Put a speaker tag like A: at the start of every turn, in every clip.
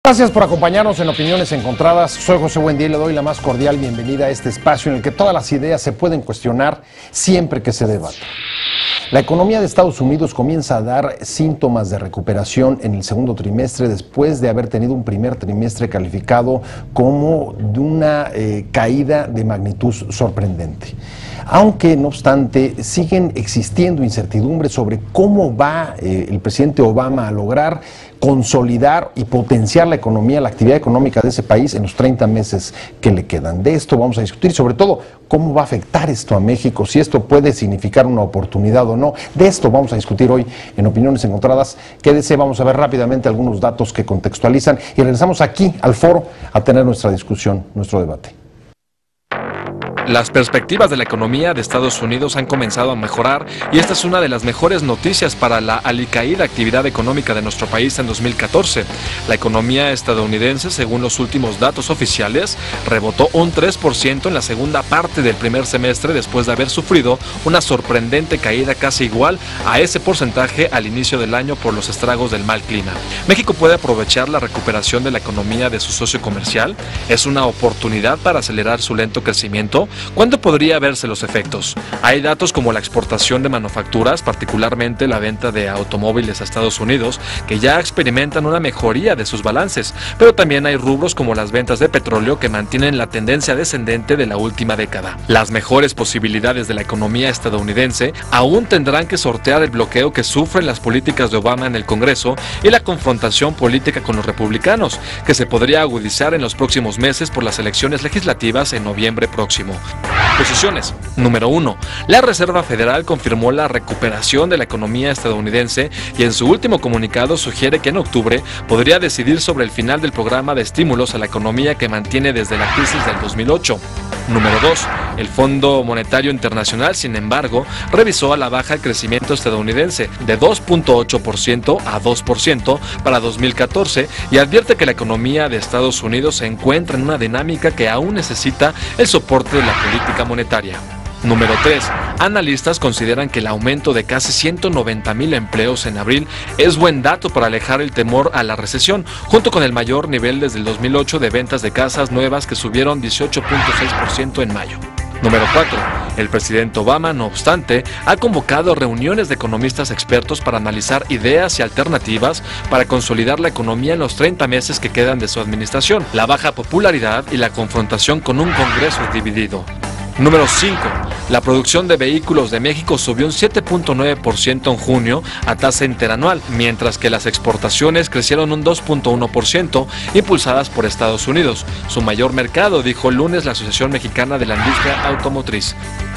A: Gracias por acompañarnos en Opiniones Encontradas. Soy José Buendía y le doy la más cordial bienvenida a este espacio en el que todas las ideas se pueden cuestionar siempre que se debata. La economía de Estados Unidos comienza a dar síntomas de recuperación en el segundo trimestre después de haber tenido un primer trimestre calificado como de una caída de magnitud sorprendente. Aunque, no obstante, siguen existiendo incertidumbres sobre cómo va el presidente Obama a lograr consolidar y potenciar la economía, la actividad económica de ese país en los 30 meses que le quedan. De esto vamos a discutir, sobre todo, cómo va a afectar esto a México, si esto puede significar una oportunidad o no. De esto vamos a discutir hoy en Opiniones Encontradas. Quédese, vamos a ver rápidamente algunos datos que contextualizan y regresamos aquí al foro a tener nuestra discusión, nuestro debate.
B: Las perspectivas de la economía de Estados Unidos han comenzado a mejorar y esta es una de las mejores noticias para la alicaída actividad económica de nuestro país en 2014. La economía estadounidense, según los últimos datos oficiales, rebotó un 3% en la segunda parte del primer semestre después de haber sufrido una sorprendente caída casi igual a ese porcentaje al inicio del año por los estragos del mal clima. México puede aprovechar la recuperación de la economía de su socio comercial. Es una oportunidad para acelerar su lento crecimiento. ¿Cuándo podría verse los efectos? Hay datos como la exportación de manufacturas, particularmente la venta de automóviles a Estados Unidos, que ya experimentan una mejoría de sus balances, pero también hay rubros como las ventas de petróleo que mantienen la tendencia descendente de la última década. Las mejores posibilidades de la economía estadounidense aún tendrán que sortear el bloqueo que sufren las políticas de Obama en el Congreso y la confrontación política con los republicanos, que se podría agudizar en los próximos meses por las elecciones legislativas en noviembre próximo. Posiciones. Número 1. La Reserva Federal confirmó la recuperación de la economía estadounidense y en su último comunicado sugiere que en octubre podría decidir sobre el final del programa de estímulos a la economía que mantiene desde la crisis del 2008. Número 2. El Fondo Monetario Internacional, sin embargo, revisó a la baja el crecimiento estadounidense de 2.8% a 2% para 2014 y advierte que la economía de Estados Unidos se encuentra en una dinámica que aún necesita el soporte de la política monetaria. Número 3. Analistas consideran que el aumento de casi 190,000 empleos en abril es buen dato para alejar el temor a la recesión, junto con el mayor nivel desde el 2008 de ventas de casas nuevas que subieron 18.6% en mayo. Número 4. El presidente Obama, no obstante, ha convocado reuniones de economistas expertos para analizar ideas y alternativas para consolidar la economía en los 30 meses que quedan de su administración, la baja popularidad y la confrontación con un Congreso dividido. Número 5. La producción de vehículos de México subió un 7.9% en junio a tasa interanual, mientras que las exportaciones crecieron un 2.1%, impulsadas por Estados Unidos, su mayor mercado, dijo el lunes la Asociación Mexicana de la Industria Automotriz.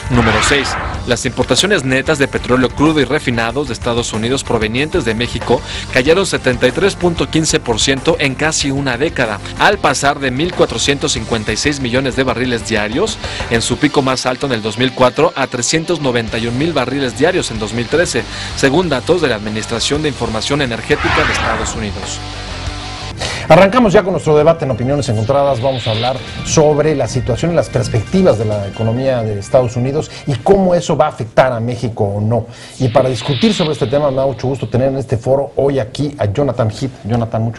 B: Número 6. Las importaciones netas de petróleo crudo y refinados de Estados Unidos provenientes de México cayeron 73.15% en casi una década, al pasar de 1.456 millones de barriles diarios en su pico más alto en el 2004 a 391,000 barriles diarios en 2013, según datos de la Administración de Información Energética de Estados Unidos.
A: Arrancamos ya con nuestro debate en Opiniones Encontradas. Vamos a hablar sobre la situación y las perspectivas de la economía de Estados Unidos y cómo eso va a afectar a México o no. Y para discutir sobre este tema me da mucho gusto tener en este foro hoy aquí a Jonathan Heath. Jonathan,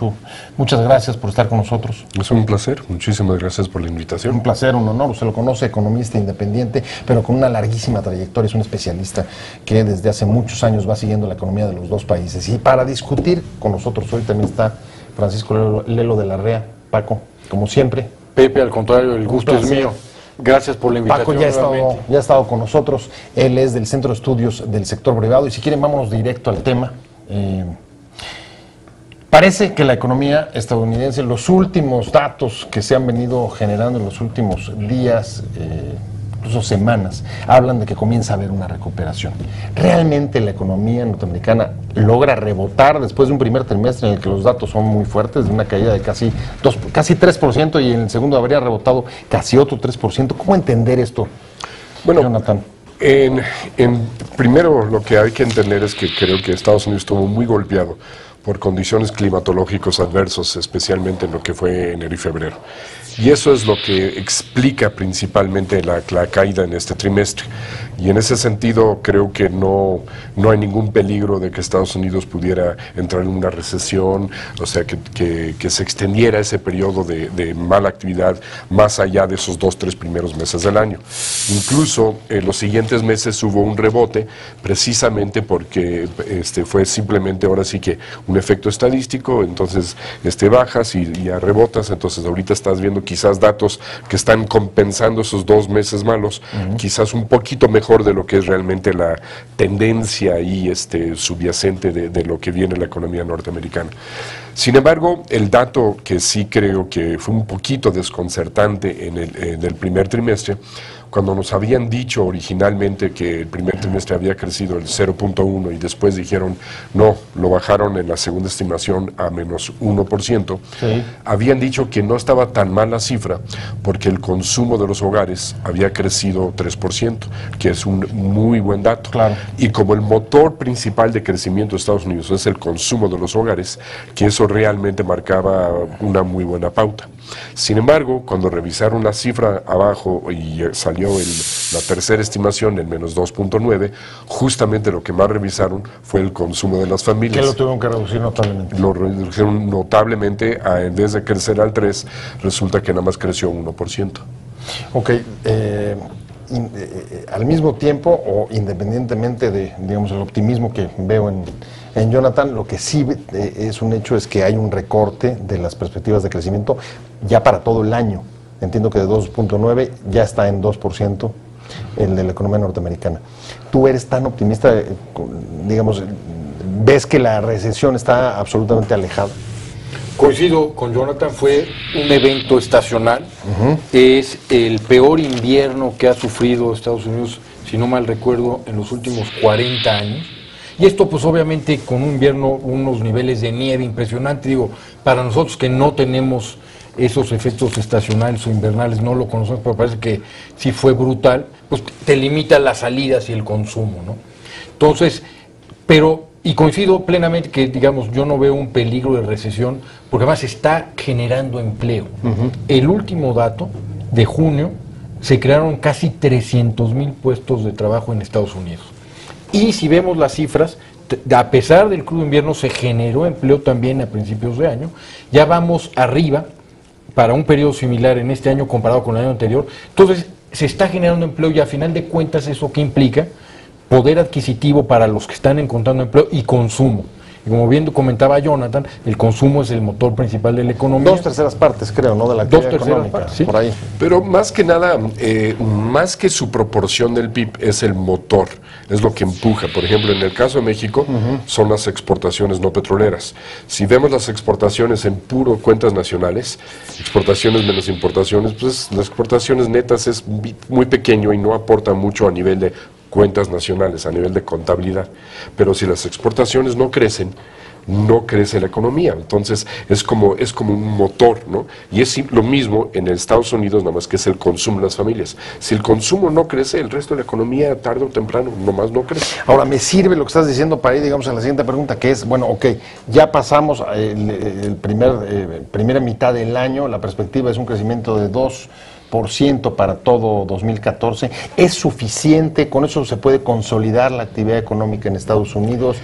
A: muchas gracias por estar con nosotros.
C: Es un placer, muchísimas gracias por la invitación.
A: Un placer, un honor. Usted lo conoce, economista independiente, pero con una larguísima trayectoria. Es un especialista que desde hace muchos años va siguiendo la economía de los dos países. Y para discutir con nosotros hoy también está Francisco Lelo de la Rea. Paco, como siempre.
D: Pepe, al contrario, el gusto es mío. Gracias por la invitación.
A: Paco ya ha estado con nosotros. Él es del Centro de Estudios del Sector Privado. Y si quieren, vámonos directo al tema. Parece que la economía estadounidense, los últimos datos que se han venido generando en los últimos días, incluso semanas, hablan de que comienza a haber una recuperación. ¿Realmente la economía norteamericana logra rebotar después de un primer trimestre en el que los datos son muy fuertes, de una caída de casi 3% y en el segundo habría rebotado casi otro 3%? ¿Cómo entender esto, Jonathan?
C: Primero, lo que hay que entender es que creo que Estados Unidos estuvo muy golpeado por condiciones climatológicos adversos, especialmente en lo que fue enero y febrero. Y eso es lo que explica principalmente la caída en este trimestre. Y en ese sentido creo que no hay ningún peligro de que Estados Unidos pudiera entrar en una recesión, o sea, que se extendiera ese periodo de mala actividad más allá de esos 2-3 primeros meses del año. Incluso en los siguientes meses hubo un rebote, precisamente porque fue simplemente ahora sí que un efecto estadístico, entonces bajas y ya rebotas, entonces ahorita estás viendo quizás datos que están compensando esos 2 meses malos, quizás un poquito mejor de lo que es realmente la tendencia ahí subyacente de lo que viene la economía norteamericana. Sin embargo, el dato que sí creo que fue un poquito desconcertante en el primer trimestre, cuando nos habían dicho originalmente que el primer trimestre había crecido el 0.1 y después dijeron no, lo bajaron en la segunda estimación a menos 1%, sí. Habían dicho que no estaba tan mal la cifra porque el consumo de los hogares había crecido 3%, que es un muy buen dato.
A: Claro.
C: Y como el motor principal de crecimiento de Estados Unidos es el consumo de los hogares, que eso realmente marcaba una muy buena pauta. Sin embargo, cuando revisaron la cifra abajo y salió la tercera estimación, el menos 2.9, justamente lo que más revisaron fue el consumo de las familias.
A: ¿Qué lo tuvieron que reducir notablemente?
C: Lo redujeron notablemente, en vez de crecer al 3, resulta que nada más creció 1%.
A: Ok, al mismo tiempo, o independientemente de, digamos, el optimismo que veo en Jonathan, lo que sí es un hecho es que hay un recorte de las perspectivas de crecimiento ya para todo el año. Entiendo que de 2.9 ya está en 2% el de la economía norteamericana. ¿Tú eres tan optimista, digamos, ves que la recesión está absolutamente alejada?
D: Coincido con Jonathan, fue un evento estacional, es el peor invierno que ha sufrido Estados Unidos, si no mal recuerdo, en los últimos 40 años. Y esto pues obviamente con un invierno, unos niveles de nieve impresionantes, digo, para nosotros que no tenemos esos efectos estacionales o invernales, no lo conocemos, pero parece que sí fue brutal, pues te limita las salidas y el consumo, ¿no? Entonces, y coincido plenamente que, digamos, yo no veo un peligro de recesión, porque además está generando empleo. El último dato de junio, se crearon casi 300,000 puestos de trabajo en Estados Unidos. Y si vemos las cifras, a pesar del crudo invierno, se generó empleo también a principios de año. Ya vamos arriba para un periodo similar en este año comparado con el año anterior. Entonces, se está generando empleo y a final de cuentas, ¿eso qué implica? Poder adquisitivo para los que están encontrando empleo y consumo. Y como bien comentaba Jonathan, el consumo es el motor principal de la economía.
A: 2/3 partes, creo, ¿no? De la actividad económica, partes, ¿sí? Por ahí.
C: Pero más que nada, más que su proporción del PIB, es el motor, es lo que empuja. Por ejemplo, en el caso de México, son las exportaciones no petroleras. Si vemos las exportaciones en puro cuentas nacionales, exportaciones menos importaciones, pues las exportaciones netas es muy pequeño y no aporta mucho a nivel de cuentas nacionales, a nivel de contabilidad. Pero si las exportaciones no crecen, no crece la economía. Entonces es como un motor, ¿no? Y es lo mismo en Estados Unidos, nada más que es el consumo de las familias. Si el consumo no crece, el resto de la economía tarde o temprano nomás no crece.
A: Ahora, me sirve lo que estás diciendo para ir, digamos, a la siguiente pregunta, que es, bueno, ok, ya pasamos primera mitad del año, la perspectiva es un crecimiento de 2% para todo 2014. ¿Es suficiente? ¿Con eso se puede consolidar la actividad económica en Estados Unidos?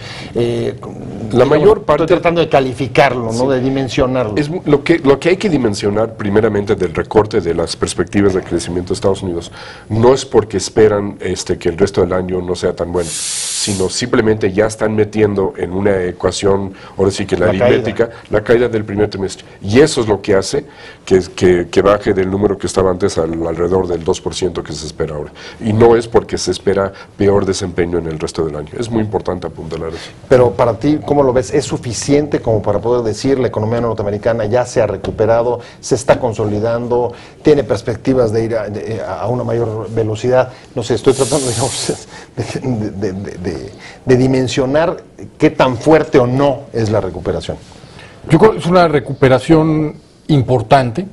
C: La mayor parte...
A: Estoy tratando de calificarlo, ¿no? De dimensionarlo.
C: Es lo que hay que dimensionar primeramente del recorte de las perspectivas de crecimiento de Estados Unidos no es porque esperan que el resto del año no sea tan bueno, sino simplemente ya están metiendo en una ecuación, ahora sí que la aritmética, la caída del primer trimestre. Y eso es lo que hace que baje del número que estaba antes alrededor del 2% que se espera ahora. Y no es porque se espera peor desempeño en el resto del año. Es muy importante apuntalar eso.
A: Pero para ti, ¿cómo lo ves? ¿Es suficiente como para poder decir la economía norteamericana ya se ha recuperado, se está consolidando, tiene perspectivas de ir a una mayor velocidad? No sé, estoy tratando, digamos, de dimensionar qué tan fuerte o no es la recuperación.
D: Yo creo que es una recuperación importante,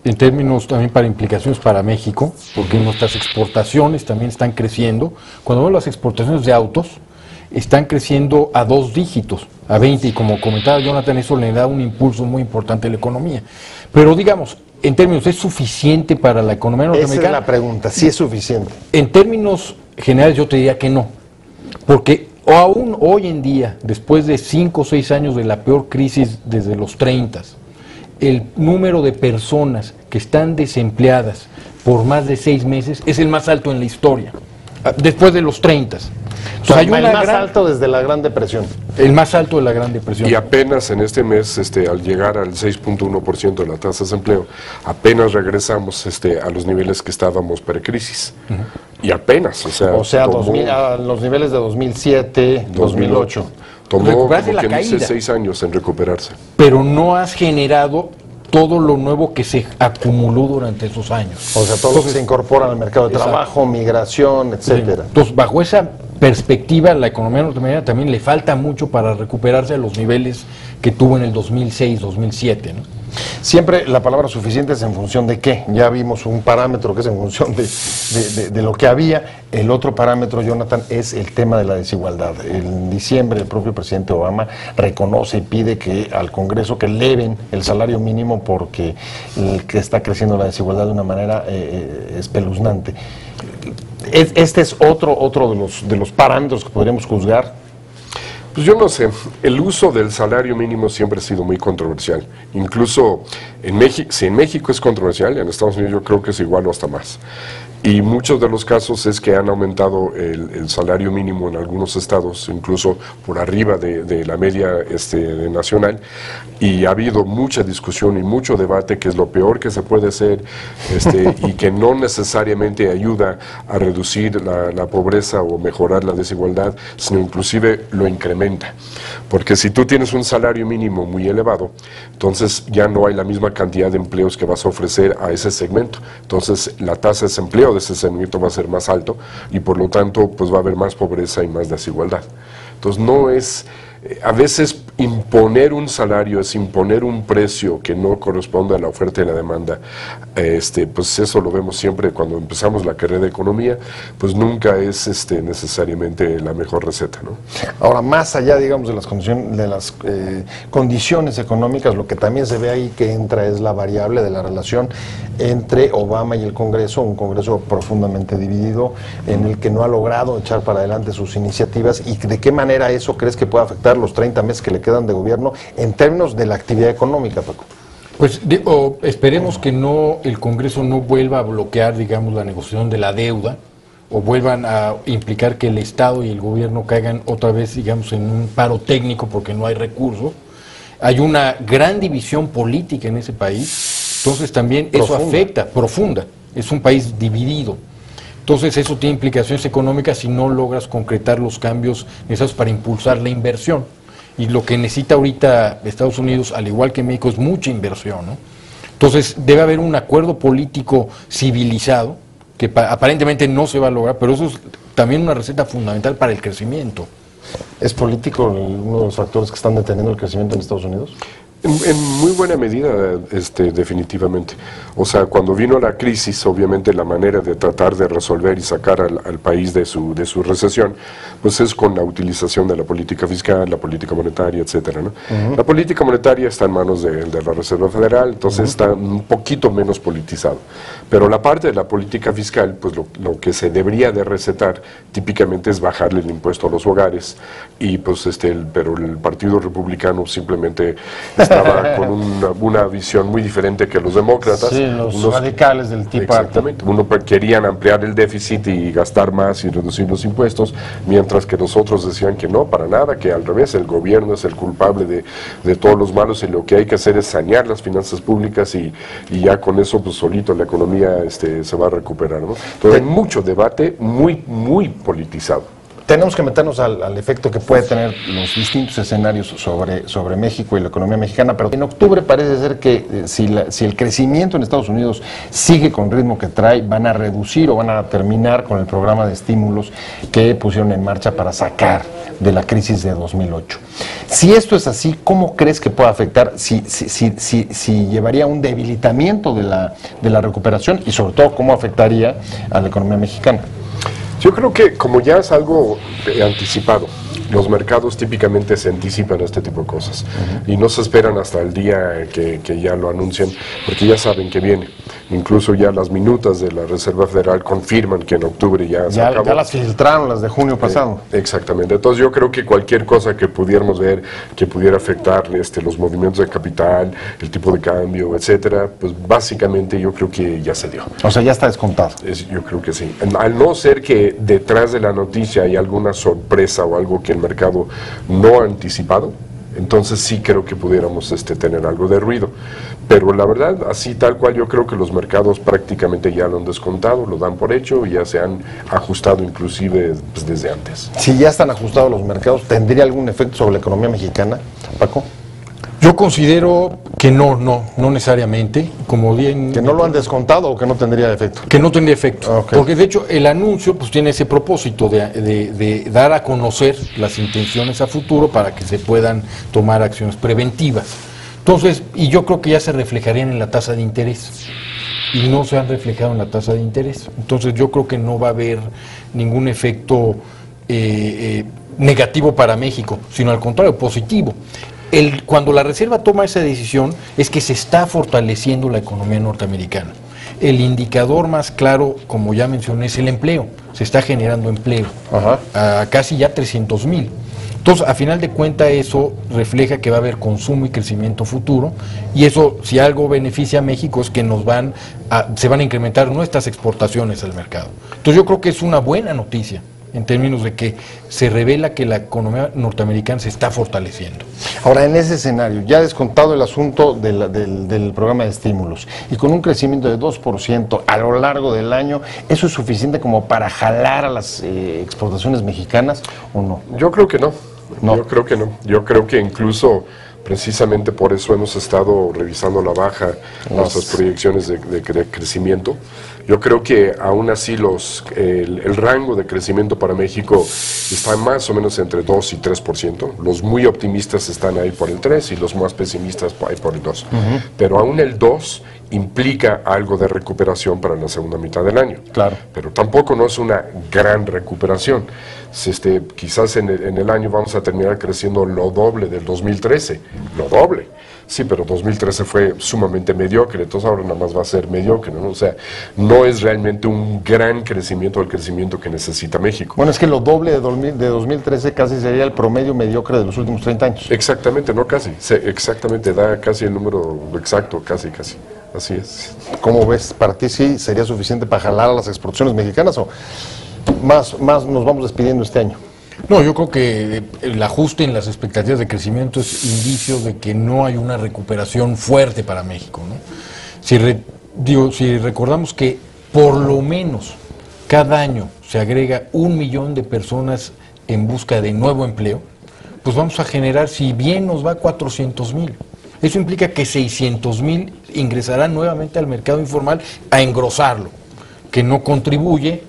D: en términos también para implicaciones para México, porque nuestras exportaciones también están creciendo. Cuando vemos las exportaciones de autos, están creciendo a 2 dígitos, a 20, y como comentaba Jonathan, eso le da un impulso muy importante a la economía. Pero digamos, en términos, ¿es suficiente para la economía norteamericana?
A: Esa es la pregunta, ¿sí es suficiente?
D: En términos generales yo te diría que no, porque aún hoy en día, después de 5 o 6 años de la peor crisis desde los 30, el número de personas que están desempleadas por más de 6 meses es el más alto en la historia, después de los 30.
A: O sea, el más alto desde la Gran Depresión.
D: El más alto de la Gran Depresión.
C: Y apenas en este mes, al llegar al 6.1% de la tasa de desempleo, apenas regresamos a los niveles que estábamos precrisis. Y apenas,
A: o sea a los niveles de 2007, 2008.
C: Tomó, como
D: la
C: quien
D: caída.
C: dice, 6 años en recuperarse.
D: Pero no has generado todo lo nuevo que se acumuló durante esos años.
A: O sea, todo lo que se incorpora al mercado de trabajo, migración, etcétera.
D: Entonces, bajo esa perspectiva, la economía norteamericana también le falta mucho para recuperarse a los niveles que tuvo en el 2006, 2007, ¿no?
A: Siempre la palabra suficiente es en función de qué. Ya vimos un parámetro que es en función de lo que había. El otro parámetro, Jonathan, es el tema de la desigualdad. En diciembre el propio presidente Obama reconoce y pide que al Congreso que eleven el salario mínimo porque que está creciendo la desigualdad de una manera espeluznante. Este es otro de los parámetros que podríamos juzgar.
C: Pues yo no sé, el uso del salario mínimo siempre ha sido muy controversial. Incluso en México, si en México es controversial, en Estados Unidos yo creo que es igual o hasta más. Y muchos de los casos es que han aumentado el salario mínimo en algunos estados, incluso por arriba de la media nacional, y ha habido mucha discusión y mucho debate que es lo peor que se puede hacer y que no necesariamente ayuda a reducir la pobreza o mejorar la desigualdad, sino inclusive lo incrementa. Porque si tú tienes un salario mínimo muy elevado, entonces ya no hay la misma cantidad de empleos que vas a ofrecer a ese segmento. Entonces la tasa de desempleo de ese segmento va a ser más alto y por lo tanto pues va a haber más pobreza y más desigualdad. Entonces no es, a veces imponer un salario es imponer un precio que no corresponde a la oferta y la demanda. Pues eso lo vemos siempre cuando empezamos la carrera de economía, pues nunca es necesariamente la mejor receta, ¿no?
A: Ahora, más allá, digamos, de las condiciones económicas, lo que también se ve ahí que entra es la variable de la relación entre Obama y el Congreso, un Congreso profundamente dividido, en el que no ha logrado echar para adelante sus iniciativas, y de qué manera eso crees que puede afectar los 30 meses que le quedan de gobierno en términos de la actividad económica, Paco.
D: Pues esperemos que el Congreso no vuelva a bloquear, digamos, la negociación de la deuda, o vuelvan a implicar que el Estado y el gobierno caigan otra vez, digamos, en un paro técnico porque no hay recursos. Hay una gran división política en ese país, entonces también eso afecta, profunda, es un país dividido. Entonces eso tiene implicaciones económicas si no logras concretar los cambios necesarios para impulsar la inversión. Y lo que necesita ahorita Estados Unidos, al igual que México, es mucha inversión, ¿no? Entonces debe haber un acuerdo político civilizado, que aparentemente no se va a lograr, pero eso es también una receta fundamental para el crecimiento.
A: ¿Es político uno de los factores que están deteniendo el crecimiento en Estados Unidos?
C: En muy buena medida, definitivamente. O sea, cuando vino la crisis, obviamente la manera de tratar de resolver y sacar al país de su recesión, pues es con la utilización de la política fiscal, la política monetaria, etcétera, ¿no? La política monetaria está en manos de la Reserva Federal, entonces está un poquito menos politizado. Pero la parte de la política fiscal, pues lo que se debería de recetar típicamente es bajarle el impuesto a los hogares, y pues pero el Partido Republicano simplemente estaba con una visión muy diferente que los demócratas.
A: Sí, los radicales del Tea Party.
C: Exactamente. Querían ampliar el déficit y gastar más y reducir los impuestos, mientras que los otros decían que no, para nada, que al revés, el gobierno es el culpable de todos los malos y lo que hay que hacer es sanear las finanzas públicas y ya con eso pues solito la economía se va a recuperar, ¿no? Entonces hay mucho debate muy politizado.
A: Tenemos que meternos al efecto que puede tener los distintos escenarios sobre México y la economía mexicana, pero en octubre parece ser que si el crecimiento en Estados Unidos sigue con el ritmo que trae, van a reducir o van a terminar con el programa de estímulos que pusieron en marcha para sacar de la crisis de 2008. Si esto es así, ¿cómo crees que puede afectar? Si llevaría a un debilitamiento de la recuperación, y sobre todo, ¿cómo afectaría a la economía mexicana?
C: Yo creo que como ya es algo anticipado, los mercados típicamente se anticipan a este tipo de cosas y no se esperan hasta el día que ya lo anuncian, porque ya saben que viene. Incluso ya las minutas de la Reserva Federal confirman que en octubre ya se acabó.
A: Ya las filtraron, las de junio pasado.
C: Exactamente. Entonces yo creo que cualquier cosa que pudiéramos ver que pudiera afectar los movimientos de capital, el tipo de cambio, etcétera, pues básicamente yo creo que ya se dio.
A: O sea, ya está descontado.
C: Yo creo que sí. Al no ser que detrás de la noticia hay alguna sorpresa o algo que el mercado no ha anticipado, entonces sí creo que pudiéramos tener algo de ruido. Pero la verdad, así tal cual, yo creo que los mercados prácticamente ya lo han descontado, lo dan por hecho y ya se han ajustado inclusive pues, desde antes.
A: Si ya están ajustados los mercados, ¿tendría algún efecto sobre la economía mexicana, Paco?
D: Yo considero que no necesariamente, como bien...
A: ¿Que no lo han descontado o que no tendría efecto?
D: Que no tendría efecto,
A: Okay.
D: porque de hecho el anuncio pues tiene ese propósito de dar a conocer las intenciones a futuro para que se puedan tomar acciones preventivas. Entonces, y yo creo que ya se reflejarían en la tasa de interés, y no se han reflejado en la tasa de interés. Entonces yo creo que no va a haber ningún efecto negativo para México, sino al contrario, positivo. Cuando la Reserva toma esa decisión es que se está fortaleciendo la economía norteamericana. El indicador más claro, como ya mencioné, es el empleo. Se está generando empleo, a casi ya 300,000. Entonces, a final de cuentas, eso refleja que va a haber consumo y crecimiento futuro, y eso, si algo beneficia a México, es que se van a incrementar nuestras exportaciones al mercado. Entonces, yo creo que es una buena noticia, en términos de que se revela que la economía norteamericana se está fortaleciendo.
A: Ahora, en ese escenario, ya descontado el asunto del programa de estímulos y con un crecimiento de 2% a lo largo del año, ¿eso es suficiente como para jalar a las exportaciones mexicanas o no?
C: Yo creo que no.
A: No.
C: Yo creo que no. Yo creo que incluso precisamente por eso hemos estado revisando la baja nuestras proyecciones de crecimiento. Yo creo que aún así el rango de crecimiento para México está más o menos entre 2 y 3%. Los muy optimistas están ahí por el 3 y los más pesimistas ahí por el 2. Pero aún el 2 implica algo de recuperación para la segunda mitad del año.
A: Claro.
C: Pero tampoco no es una gran recuperación. Quizás en el año vamos a terminar creciendo lo doble del 2013. Lo doble. Sí, pero 2013 fue sumamente mediocre, entonces ahora nada más va a ser mediocre, ¿no? O sea, no es realmente un gran crecimiento, el crecimiento que necesita México.
A: Bueno, es que lo doble de 2013 casi sería el promedio mediocre de los últimos 30 años.
C: Exactamente, no casi, exactamente, da casi el número exacto, casi. Así es.
A: ¿Cómo ves? ¿Para ti sí sería suficiente para jalar a las exportaciones mexicanas o más nos vamos despidiendo este año?
D: No, yo creo que el ajuste en las expectativas de crecimiento es indicio de que no hay una recuperación fuerte para México, ¿no? Si recordamos que por lo menos cada año se agrega 1 millón de personas en busca de nuevo empleo, pues vamos a generar, si bien nos va, 400,000. Eso implica que 600,000 ingresarán nuevamente al mercado informal a engrosarlo, que no contribuye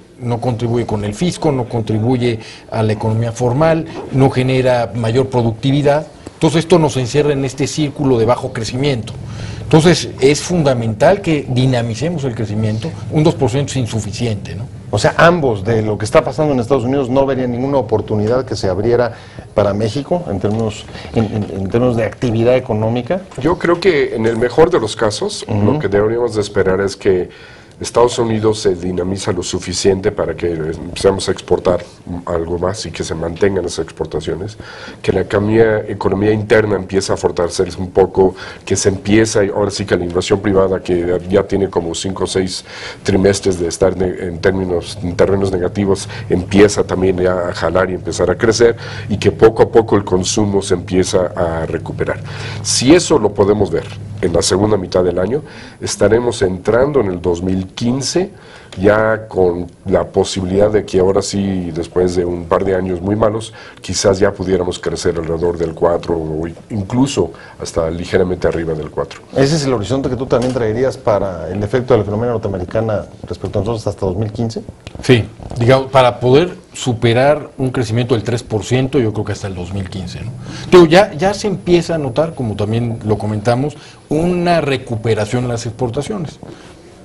D: con el fisco, no contribuye a la economía formal, no genera mayor productividad. Entonces esto nos encierra en este círculo de bajo crecimiento. Entonces es fundamental que dinamicemos el crecimiento. Un 2% es insuficiente, ¿no?
A: O sea, ambos, de lo que está pasando en Estados Unidos, no verían ninguna oportunidad que se abriera para México en términos de actividad económica.
C: Yo creo que en el mejor de los casos, lo que deberíamos de esperar es que Estados Unidos se dinamiza lo suficiente para que empecemos a exportar algo más y que se mantengan las exportaciones, que la economía interna empieza a fortalecerse un poco, que se empieza, ahora sí que la inversión privada, que ya tiene como 5 o 6 trimestres de estar en terrenos negativos, empieza también ya a jalar y empezar a crecer, y que poco a poco el consumo se empieza a recuperar. Si eso lo podemos ver en la segunda mitad del año, estaremos entrando en el 2015 ya con la posibilidad de que ahora sí, después de un par de años muy malos, quizás ya pudiéramos crecer alrededor del 4 o incluso hasta ligeramente arriba del 4.
A: ¿Ese es el horizonte que tú también traerías para el efecto de la economía norteamericana respecto a nosotros hasta 2015?
D: Sí, digamos, para poder superar un crecimiento del 3%, yo creo que hasta el 2015, ¿no? Pero ya se empieza a notar, como también lo comentamos, una recuperación en las exportaciones.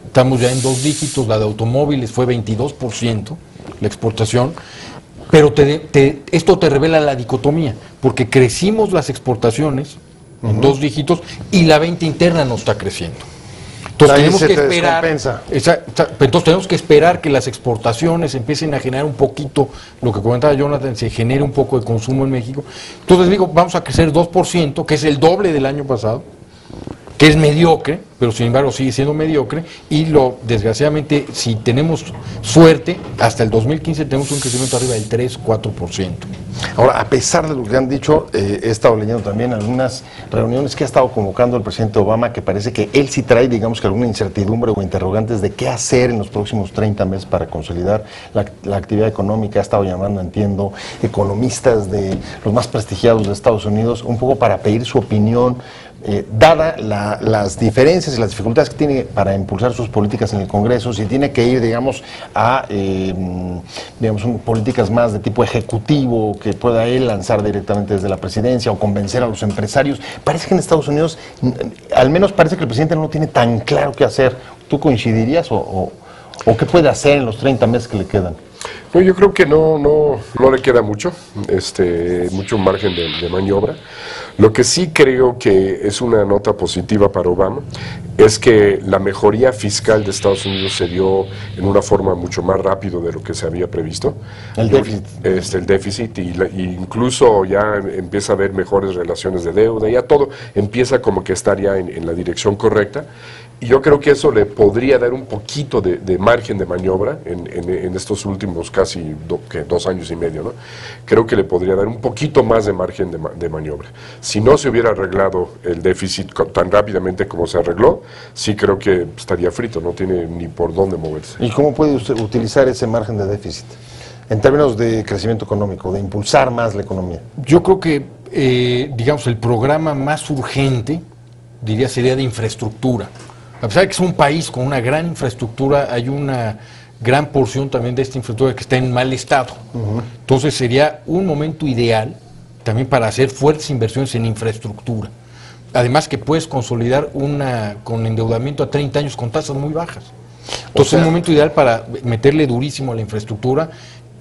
D: Estamos ya en 2 dígitos, la de automóviles fue 22%, la exportación. Pero esto te revela la dicotomía, porque crecimos las exportaciones en 2 dígitos y la venta interna no está creciendo. Entonces tenemos que esperar. Entonces tenemos que esperar que las exportaciones empiecen a generar un poquito, lo que comentaba Jonathan, se genere un poco de consumo en México. Entonces digo, vamos a crecer 2%, que es el doble del año pasado, que es mediocre, pero sin embargo sigue siendo mediocre, y desgraciadamente, si tenemos suerte, hasta el 2015 tenemos un crecimiento arriba del 3-4%.
A: Ahora, a pesar de lo que han dicho, he estado leyendo también algunas reuniones que ha estado convocando el presidente Obama, que parece que él sí trae, digamos que alguna incertidumbre o interrogantes de qué hacer en los próximos 30 meses para consolidar la actividad económica. Ha estado llamando, entiendo, economistas de los más prestigiados de Estados Unidos, un poco para pedir su opinión, dada las diferencias y las dificultades que tiene para impulsar sus políticas en el Congreso, si tiene que ir, digamos, a políticas más de tipo ejecutivo, que pueda él lanzar directamente desde la presidencia o convencer a los empresarios. Parece que en Estados Unidos, al menos parece que el presidente no tiene tan claro qué hacer. ¿Tú coincidirías o qué puede hacer en los 30 meses que le quedan?
C: No, yo creo que no le queda mucho margen de maniobra. Lo que sí creo que es una nota positiva para Obama es que la mejoría fiscal de Estados Unidos se dio en una forma mucho más rápido de lo que se había previsto.
A: El déficit.
C: El déficit y incluso ya empieza a haber mejores relaciones de deuda, ya todo empieza como que estar ya en la dirección correcta. Y yo creo que eso le podría dar un poquito de margen de maniobra en estos últimos casi 2 años y medio, ¿no? Creo que le podría dar un poquito más de margen de maniobra. Si no se hubiera arreglado el déficit tan rápidamente como se arregló, sí creo que estaría frito, no tiene ni por dónde moverse.
A: ¿Y cómo puede usted utilizar ese margen de déficit en términos de crecimiento económico, de impulsar más la economía?
D: Yo creo que, digamos, el programa más urgente, diría, sería de infraestructura. A pesar de que es un país con una gran infraestructura, hay una gran porción también de esta infraestructura que está en mal estado. Entonces sería un momento ideal también para hacer fuertes inversiones en infraestructura. Además que puedes consolidar con endeudamiento a 30 años con tasas muy bajas. Entonces es un momento ideal para meterle durísimo a la infraestructura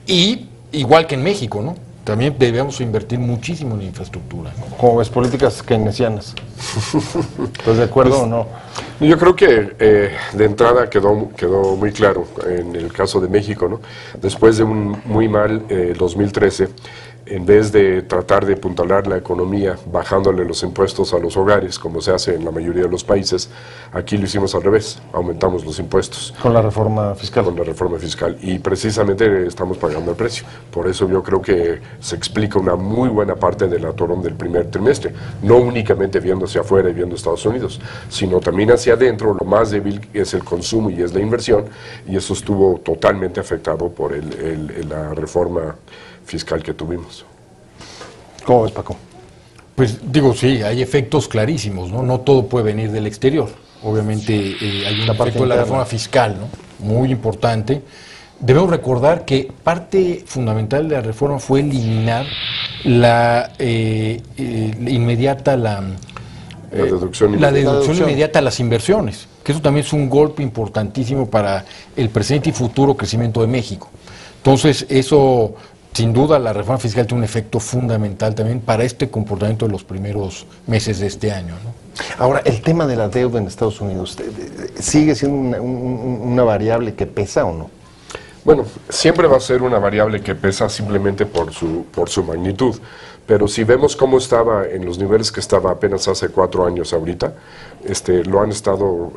D: y, igual que en México, ¿no? También debemos invertir muchísimo en infraestructura.
A: ¿Cómo ves políticas keynesianas? ¿Estás de acuerdo o no?
C: Yo creo que de entrada quedó muy claro en el caso de México, ¿no? Después de un muy mal 2013, en vez de tratar de apuntalar la economía bajándole los impuestos a los hogares, como se hace en la mayoría de los países, aquí lo hicimos al revés, aumentamos los impuestos.
A: Con la reforma fiscal.
C: Con la reforma fiscal, y precisamente estamos pagando el precio. Por eso yo creo que se explica una muy buena parte del atorón del primer trimestre, no únicamente viendo hacia afuera y viendo Estados Unidos, sino también hacia adentro. Lo más débil es el consumo y es la inversión, y eso estuvo totalmente afectado por la reforma fiscal que tuvimos.
A: ¿Cómo ves, Paco?
D: Pues digo, sí, hay efectos clarísimos, ¿no? No todo puede venir del exterior. Obviamente hay un efecto de la reforma fiscal, ¿no? Muy importante. Debemos recordar que parte fundamental de la reforma fue eliminar la deducción inmediata a las inversiones, que eso también es un golpe importantísimo para el presente y futuro crecimiento de México. Entonces, eso, sin duda, la reforma fiscal tiene un efecto fundamental también para este comportamiento de los primeros meses de este año, ¿no?
A: Ahora, el tema de la deuda en Estados Unidos, ¿sigue siendo una variable que pesa o no?
C: Bueno, siempre va a ser una variable que pesa simplemente por su magnitud, pero si vemos cómo estaba en los niveles que estaba apenas hace 4 años ahorita, lo han estado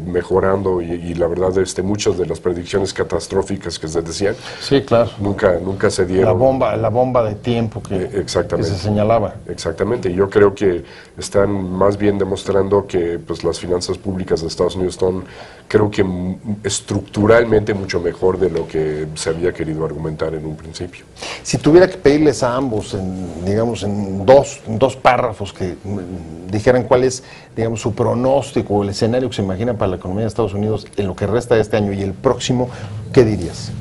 C: mejorando y la verdad muchas de las predicciones catastróficas que se decían,
A: sí, claro,
C: nunca se dieron.
A: La bomba de tiempo que se señalaba.
C: Exactamente, yo creo que están más bien demostrando que pues las finanzas públicas de Estados Unidos están, creo que estructuralmente mucho mejor de lo que se había querido argumentar en un principio.
A: Si tuviera que pedirles a ambos, en dos párrafos, que dijeran cuál es, digamos, su pronóstico o el escenario que se imagina para la economía de Estados Unidos en lo que resta de este año y el próximo, ¿qué dirías?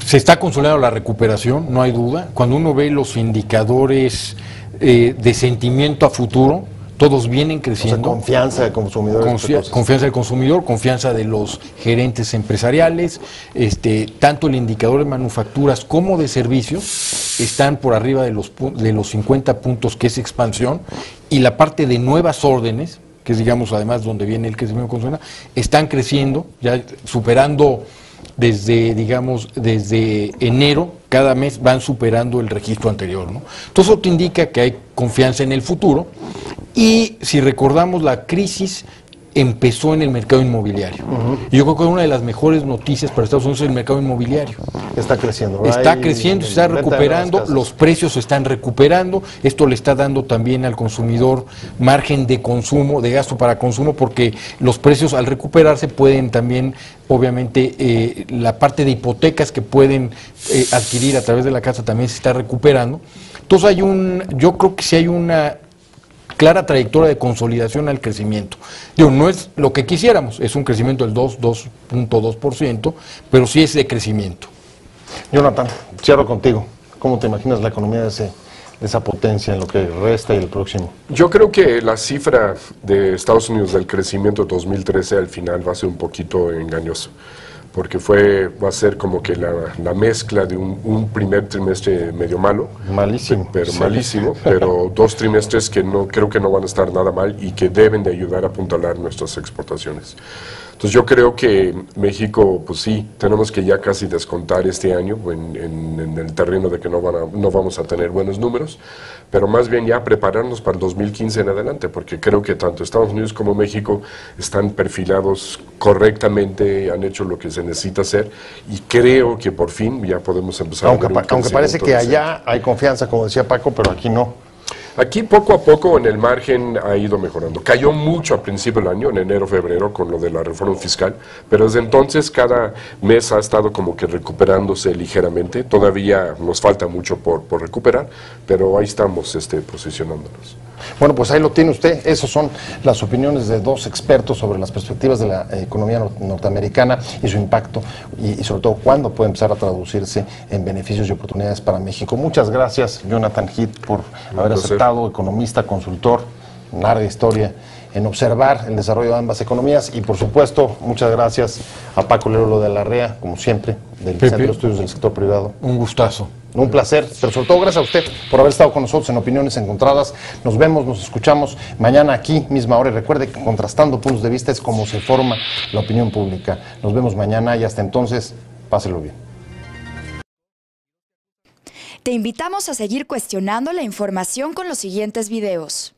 D: Se está consolidando la recuperación, no hay duda. Cuando uno ve los indicadores de sentimiento a futuro, todos vienen
A: O sea,
D: creciendo.
A: confianza de consumidores.
D: Confianza del consumidor, confianza de los gerentes empresariales, tanto el indicador de manufacturas como de servicios están por arriba de los 50 puntos, que es expansión, y la parte de nuevas órdenes, que es, digamos, además donde viene el crecimiento consumo, están creciendo, ya superando desde enero, cada mes van superando el registro anterior, ¿no? Entonces eso te indica que hay confianza en el futuro, y si recordamos, la crisis empezó en el mercado inmobiliario. Y yo creo que una de las mejores noticias para Estados Unidos es el mercado inmobiliario.
A: Está creciendo, ¿verdad?
D: Está creciendo, se está recuperando, los precios se están recuperando, esto le está dando también al consumidor margen de consumo, de gasto para consumo, porque los precios al recuperarse pueden también, obviamente, la parte de hipotecas que pueden adquirir a través de la casa también se está recuperando. Entonces yo creo que sí hay una clara trayectoria de consolidación al crecimiento. Digo, no es lo que quisiéramos, es un crecimiento del 2.2%, pero sí es de crecimiento.
A: Jonathan, cierro contigo. ¿Cómo te imaginas la economía de esa potencia en lo que resta y el próximo?
C: Yo creo que la cifra de Estados Unidos del crecimiento 2013 al final va a ser un poquito engañoso, porque va a ser como que la mezcla de un primer trimestre medio malo.
A: Malísimo.
C: Pero
A: sí.
C: malísimo, pero 2 trimestres que creo que no van a estar nada mal y que deben de ayudar a apuntalar nuestras exportaciones. Entonces yo creo que México, pues sí, tenemos que ya casi descontar este año en el terreno de que no vamos a tener buenos números, pero más bien ya prepararnos para el 2015 en adelante, porque creo que tanto Estados Unidos como México están perfilados correctamente, han hecho lo que se necesita hacer, y creo que por fin ya podemos empezar
A: Aunque
C: a ver un
A: parece que
C: crecimiento
A: allá hay confianza, como decía Paco, pero aquí no.
C: Aquí poco a poco en el margen ha ido mejorando. Cayó mucho al principio del año, en enero, febrero, con lo de la reforma fiscal, pero desde entonces cada mes ha estado como que recuperándose ligeramente. Todavía nos falta mucho por recuperar, pero ahí estamos posicionándonos.
A: Bueno, pues ahí lo tiene usted. Esas son las opiniones de dos expertos sobre las perspectivas de la economía norteamericana y su impacto, y sobre todo cuándo puede empezar a traducirse en beneficios y oportunidades para México. Muchas gracias, Jonathan Heath, por haber aceptado, economista, consultor, en área de historia, en observar el desarrollo de ambas economías, y por supuesto, muchas gracias a Paco Lerolo de la REA, como siempre, del Centro de Estudios del Sector Privado.
D: Un gustazo.
A: Un placer, pero sobre todo gracias a usted por haber estado con nosotros en Opiniones Encontradas. Nos vemos, nos escuchamos mañana aquí, misma hora, y recuerde que contrastando puntos de vista es como se forma la opinión pública. Nos vemos mañana y hasta entonces, páselo bien.
E: Te invitamos a seguir cuestionando la información con los siguientes videos.